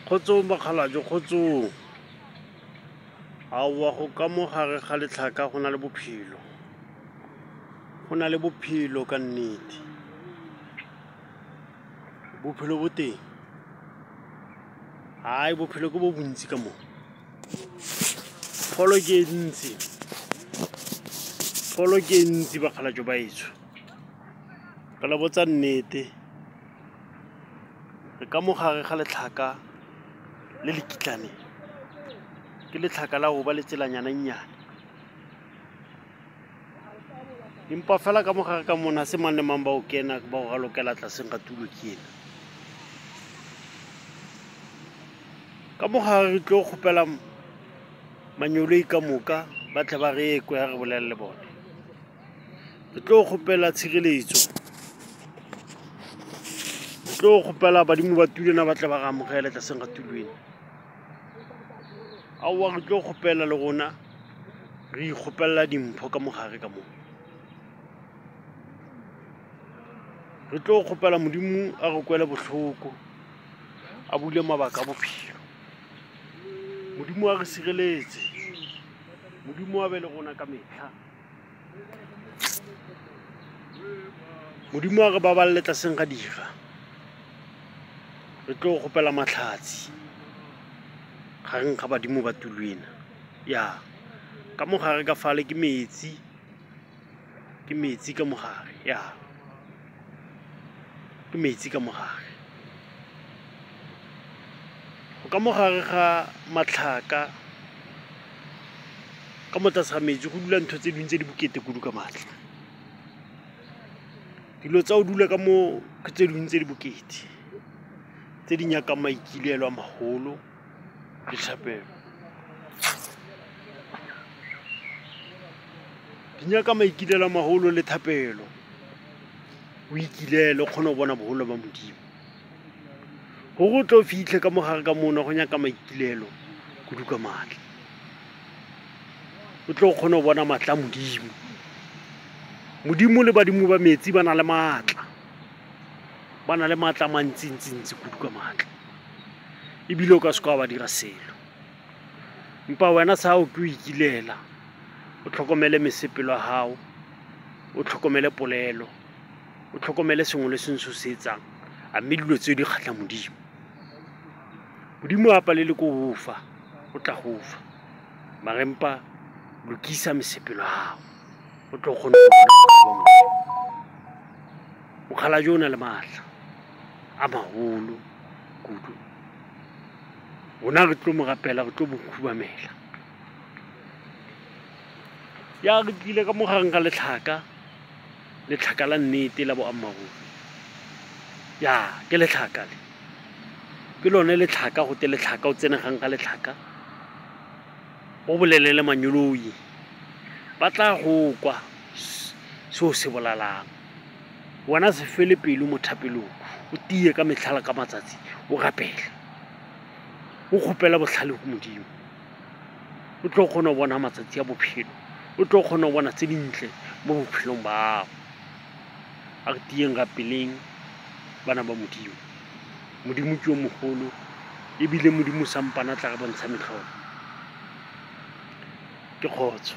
Kgotsong bakgalajo, kgotsong. Aowa go ka mo gare ga letlhaka go na le bophelo. Go na le bophelo ka nnete. Bophelo bo teng. Hai bophelo ke bo bontsi ka mo. Pholo ke ntsi. Pholo ke ntsi bakgalajo ba etso. Ka la botsa nnete. Re ka mo gare ga letlhaka le le kitlane. Ke letlhaka la go ba le tselanyana nnyane. Empa fela ka mo gare ka mona se mang le mang ba o kena ba go galokela tlaseng ga tulo ke ena. Ka mo gare re tlo kgopela manyoloi ka moka ba tle ba re ekwe ha re bolelle bone. Re tlo kgopela tshireletso. Re tlo kgopela badimo ba tulena ba tle ba re amogele tlaseng ga tulweng. Aowa re tlo kgopela le rona re ikgopella dimpho ka mogare ka moo. Re tlo kgopela modimo a re kwele bohloko, a bule mabaka a bophelo. Modimo a re sireletse. Modimo a be le rona ka mehla. Modimo a re baballe tlaseng ga dira. Re tlo kgopela matlhatsi gareng ga badimo ba tulwena. Ya, ka mogare ka fale ke metsi. Ke metsi ka mogare, ya. Ke metsi ka mogare. Go ka mogare ga matlhaka ka mo tlase ga metsi go dula ntho tse dingwe tse di bokete kudu ka matla. Dilo tsa o dula ka mo ke tse dingwe tse di bokete, tse di nyakang maikilelo a magolo le thapelo. Di nyaka maikilelo a magolo le thapelo. O ikilele o kgone go bona boholo ba Modimo. Gore o tlo fitlhe ka mogare ka mona go nyaka maikilelo kudu ka matla. O tlo kgone go bona matla a Modimo. Modimo le badimo ba metsi ba na le matla. Ba na le matla mantsintsi kudu ka matla. Ebile o ka se kwa ba dira selo. Empa wena sa o ke o ikilela. O tlhokomele mesepelo ya hao. O tlhokomele polelo. O tlhokomele sengwe le sengwe se se etsang. A mme dilo tseo di kgatla Modimo. Modimo a palele ko go fa. O tla go fa. Marempa lokisa mesepelo ya hao. O tlo kgona go bona. Mokgalajo o na le matla a maholo kudu. Rona re tlo mo rapela, re tlo mo khubamela. Ya re tlile ka mogareng ga letlhaka. Letlhaka la nnete la boammaaruri. Ya, ke letlhaka le. Ke lone letlhaka go te letlhaka o tsene gang ga letlhaka. O bolelele manyoloi. Ba tla go kwa seo se bolalang. Wena se fele pelo mo thapelong. O tie ka metlhala ka matsatsi. O rapela. O kgopela botlhale go Modimo. O tlo kgona go bona matsatsi a bophelo. O tlo kgona go bona tse dintle mo bophelong ba hao. A re tieng rapeleng bana ba Modimo. Modimo ke yo mogolo. Ebile Modimo sampana tla re bontsha metlholo. Ke kgotso.